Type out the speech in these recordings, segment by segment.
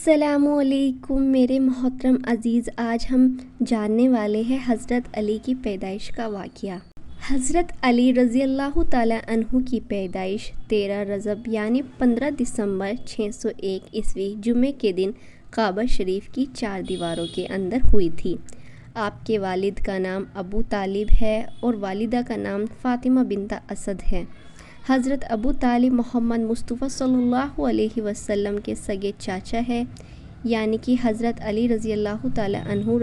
السلام علیکم میرے محترم عزیز، آج ہم جاننے والے ہیں حضرت علی کی پیدائش کا واقعہ۔ حضرت علی رضی اللہ تعالیٰ عنہ کی پیدائش 13 رجب یعنی 15 دسمبر 601 عیسوی جمعے کے دن کعبہ شریف کی 4 دیواروں کے اندر ہوئی تھی۔ آپ کے والد کا نام ابو طالب ہے اور والدہ کا نام فاطمہ بنت اسد ہے۔ حضرت ابو طالب محمد مصطفیٰ صلی اللہ علیہ وسلم کے سگے چاچا ہے، یعنی کہ حضرت علی رضی اللہ تعالیٰ عنہ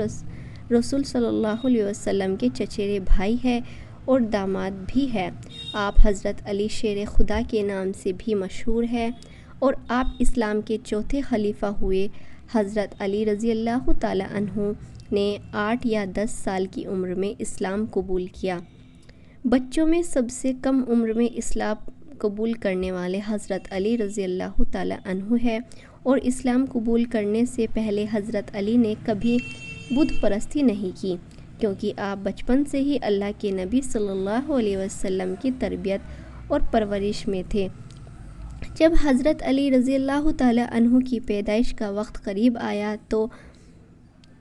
رسول صلی اللہ علیہ وسلم کے چچیرے بھائی ہے اور داماد بھی ہے۔ آپ حضرت علی شیر خدا کے نام سے بھی مشہور ہے اور آپ اسلام کے چوتھے خلیفہ ہوئے۔ حضرت علی رضی اللہ تعالیٰ عنہ نے 8 یا 10 سال کی عمر میں اسلام قبول کیا۔ بچوں میں سب سے کم عمر میں اسلام قبول کرنے والے حضرت علی رضی اللہ تعالیٰ عنہ ہے اور اسلام قبول کرنے سے پہلے حضرت علی نے کبھی بت پرستی نہیں کی، کیونکہ آپ بچپن سے ہی اللہ کے نبی صلی اللہ علیہ وسلم کی تربیت اور پرورش میں تھے۔ جب حضرت علی رضی اللہ تعالیٰ عنہ کی پیدائش کا وقت قریب آیا تو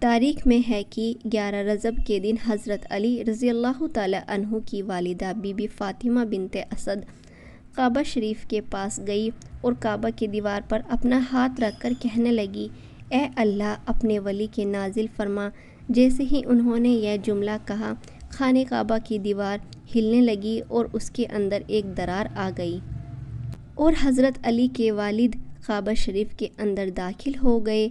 تاریخ میں ہے کہ 11 رجب کے دن حضرت علی رضی اللہ تعالیٰ عنہ کی والدہ بی بی فاطمہ بنت اسد کعبہ شریف کے پاس گئی اور کعبہ کی دیوار پر اپنا ہاتھ رکھ کر کہنے لگی، اے اللہ اپنے ولی کے نازل فرما۔ جیسے ہی انہوں نے یہ جملہ کہا، خانہ کعبہ کی دیوار ہلنے لگی اور اس کے اندر ایک درار آ گئی اور حضرت علی کے والد کعبہ شریف کے اندر داخل ہو گئے۔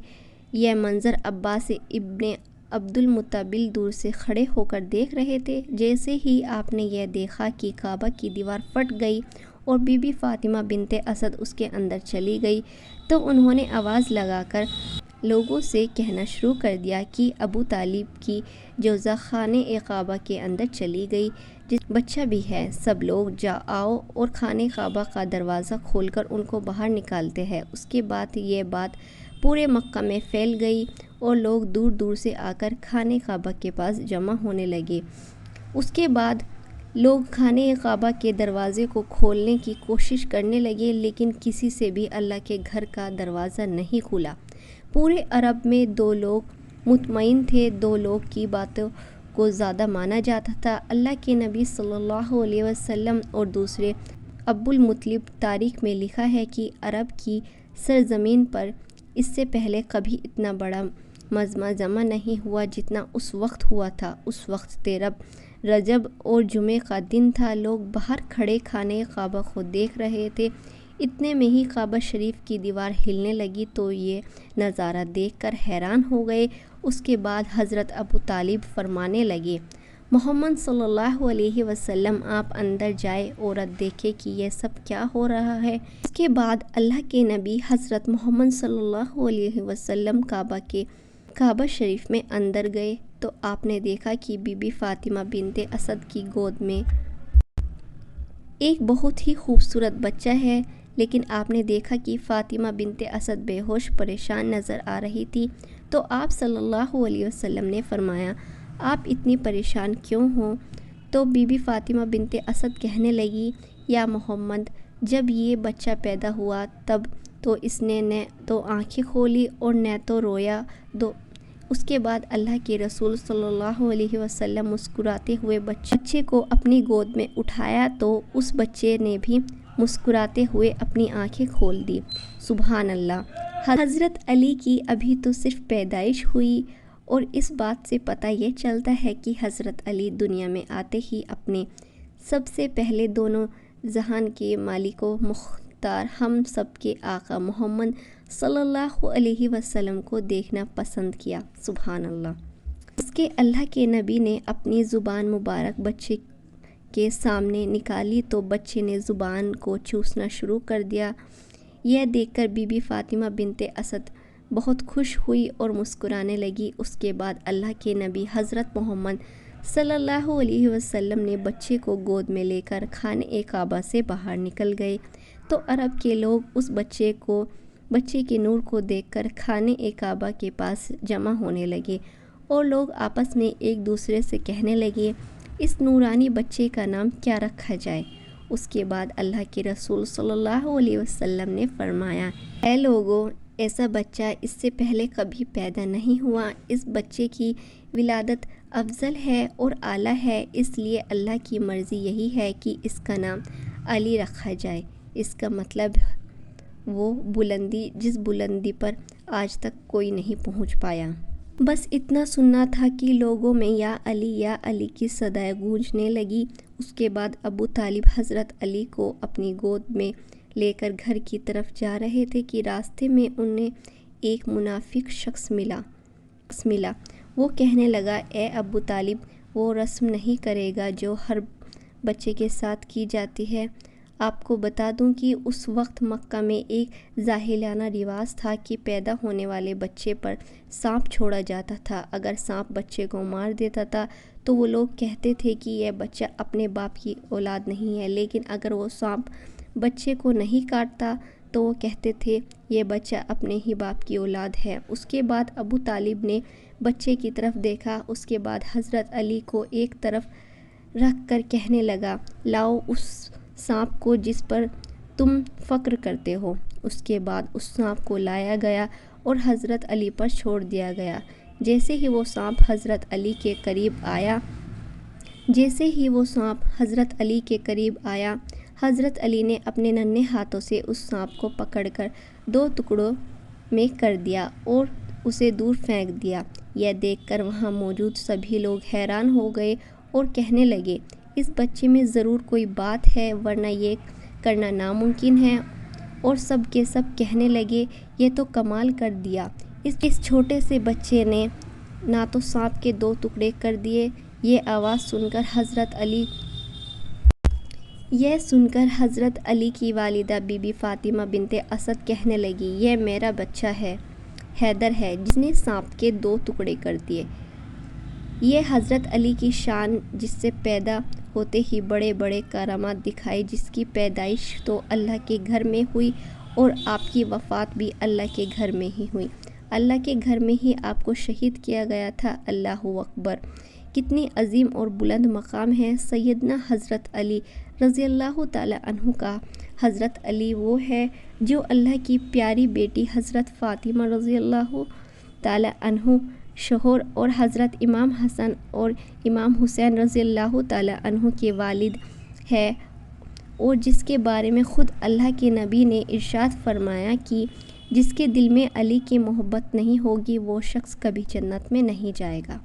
یہ منظر عباس ابن عبد المطلب دور سے کھڑے ہو کر دیکھ رہے تھے۔ جیسے ہی آپ نے یہ دیکھا کہ کعبہ کی دیوار پھٹ گئی اور بی بی فاطمہ بنت اسد اس کے اندر چلی گئی تو انہوں نے آواز لگا کر لوگوں سے کہنا شروع کر دیا کہ ابو طالب کی جوزہ خانہ کعبہ کے اندر چلی گئی، جس بچہ بھی ہے، سب لوگ آؤ اور خانہ کعبہ کا دروازہ کھول کر ان کو باہر نکالتے ہیں۔ اس کے بعد یہ بات پورے مکہ میں پھیل گئی اور لوگ دور دور سے آ کر خانہ کعبہ کے پاس جمع ہونے لگے۔ اس کے بعد لوگ خانہ کعبہ کے دروازے کو کھولنے کی کوشش کرنے لگے، لیکن کسی سے بھی اللہ کے گھر کا دروازہ نہیں کھلا۔ پورے عرب میں 2 لوگ مطمئن تھے، 2 لوگ کی باتوں کو زیادہ مانا جاتا تھا، اللہ کے نبی صلی اللہ علیہ وسلم اور دوسرے ابو المطلب۔ تاریخ میں لکھا ہے کہ عرب کی سرزمین پر اس سے پہلے کبھی اتنا بڑا مجمع جمع نہیں ہوا جتنا اس وقت ہوا تھا۔ اس وقت 13 رجب اور جمعے کا دن تھا۔ لوگ باہر کھڑے خانہ کعبہ کو دیکھ رہے تھے۔ اتنے میں ہی کعبہ شریف کی دیوار ہلنے لگی تو یہ نظارہ دیکھ کر حیران ہو گئے۔ اس کے بعد حضرت ابو طالب فرمانے لگے، محمد صلی اللہ علیہ وسلم آپ اندر جائیں اور دیکھیں کہ یہ سب کیا ہو رہا ہے۔ اس کے بعد اللہ کے نبی حضرت محمد صلی اللہ علیہ وسلم کعبہ شریف میں اندر گئے تو آپ نے دیکھا کہ بی بی فاطمہ بنت اسد کی گود میں ایک بہت ہی خوبصورت بچہ ہے، لیکن آپ نے دیکھا کہ فاطمہ بنت اسد بے ہوش پریشان نظر آ رہی تھی تو آپ صلی اللہ علیہ وسلم نے فرمایا، آپ اتنی پریشان کیوں ہو؟ تو بی بی فاطمہ بنت اسد کہنے لگی، یا محمد، جب یہ بچہ پیدا ہوا تب تو اس نے نہ تو آنکھیں کھولی اور نہ تو رویا۔ اس کے بعد اللہ کے رسول صلی اللہ علیہ وسلم مسکراتے ہوئے بچے کو اپنی گود میں اٹھایا تو اس بچے نے بھی مسکراتے ہوئے اپنی آنکھیں کھول دی۔ سبحان اللہ۔ حضرت علی کی ابھی تو صرف پیدائش ہوئی اور اس بات سے پتہ یہ چلتا ہے کہ حضرت علی دنیا میں آتے ہی اپنے سب سے پہلے دونوں جہان کے مالک و مختار ہم سب کے آقا محمد صلی اللہ علیہ وسلم کو دیکھنا پسند کیا۔ سبحان اللہ۔ اس کے اللہ کے نبی نے اپنی زبان مبارک بچے کے سامنے نکالی تو بچے نے زبان کو چوسنا شروع کر دیا۔ یہ دیکھ کر بی بی فاطمہ بنت اسد بہت خوش ہوئی اور مسکرانے لگی۔ اس کے بعد اللہ کے نبی حضرت محمد صلی اللہ علیہ وسلم نے بچے کو گود میں لے کر خانہ کعبہ سے باہر نکل گئے تو عرب کے لوگ اس بچے کے نور کو دیکھ کر خانہ کعبہ کے پاس جمع ہونے لگے اور لوگ آپس میں ایک دوسرے سے کہنے لگے، اس نورانی بچے کا نام کیا رکھا جائے؟ اس کے بعد اللہ کے رسول صلی اللہ علیہ وسلم نے فرمایا، اے لوگو، ایسا بچہ اس سے پہلے کبھی پیدا نہیں ہوا۔ اس بچے کی ولادت افضل ہے اور اعلیٰ ہے، اس لیے اللہ کی مرضی یہی ہے کہ اس کا نام علی رکھا جائے۔ اس کا مطلب وہ بلندی جس بلندی پر آج تک کوئی نہیں پہنچ پایا۔ بس اتنا سننا تھا کہ لوگوں میں یا علی کی صدائیں گونجنے لگی۔ اس کے بعد ابو طالب حضرت علی کو اپنی گود میں لے کر گھر کی طرف جا رہے تھے کہ راستے میں انہیں ایک منافق شخص ملا۔ وہ کہنے لگا، اے ابو طالب، وہ رسم نہیں کرے گا جو ہر بچے کے ساتھ کی جاتی ہے۔ آپ کو بتا دوں کہ اس وقت مکہ میں ایک جاہلانہ رواج تھا کہ پیدا ہونے والے بچے پر سانپ چھوڑا جاتا تھا۔ اگر سانپ بچے کو مار دیتا تھا تو وہ لوگ کہتے تھے کہ یہ بچہ اپنے باپ کی اولاد نہیں ہے، لیکن اگر وہ سانپ بچے کو نہیں کاٹتا تو وہ کہتے تھے یہ بچہ اپنے ہی باپ کی اولاد ہے۔ اس کے بعد ابو طالب نے بچے کی طرف دیکھا، اس کے بعد حضرت علی کو ایک طرف رکھ کر کہنے لگا، لاؤ اس سانپ کو جس پر تم فخر کرتے ہو۔ اس کے بعد اس سانپ کو لایا گیا اور حضرت علی پر چھوڑ دیا گیا۔ جیسے ہی وہ سانپ حضرت علی کے قریب آیا، حضرت علی نے اپنے ننھے ہاتھوں سے اس سانپ کو پکڑ کر 2 ٹکڑوں میں کر دیا اور اسے دور پھینک دیا۔ یہ دیکھ کر وہاں موجود سبھی لوگ حیران ہو گئے اور کہنے لگے، اس بچے میں ضرور کوئی بات ہے ورنہ یہ کرنا ناممکن ہے، اور سب کے سب کہنے لگے، یہ تو کمال کر دیا، اس چھوٹے سے بچے نے نہ تو سانپ کے 2 ٹکڑے کر دیے۔ یہ آواز سن کر حضرت علی کی والدہ بی بی فاطمہ بنت اسد کہنے لگی، یہ میرا بچہ حیدر ہے جس نے سانپ کے 2 ٹکڑے کر دیے۔ یہ حضرت علی کی شان جس سے پیدا ہوتے ہی بڑے بڑے کرامات دکھائے، جس کی پیدائش تو اللہ کے گھر میں ہوئی اور آپ کی وفات بھی اللہ کے گھر میں ہی ہوئی، اللہ کے گھر میں ہی آپ کو شہید کیا گیا تھا۔ اللہ اکبر! کتنی عظیم اور بلند مقام ہے سیدنا حضرت علی رضی اللہ تعالیٰ عنہ کا۔ حضرت علی وہ ہے جو اللہ کی پیاری بیٹی حضرت فاطمہ رضی اللہ تعالیٰ عنہ شوہر اور حضرت امام حسن اور امام حسین رضی اللہ تعالیٰ عنہ کے والد ہے، اور جس کے بارے میں خود اللہ کے نبی نے ارشاد فرمایا کہ جس کے دل میں علی کی محبت نہیں ہوگی وہ شخص کبھی جنت میں نہیں جائے گا۔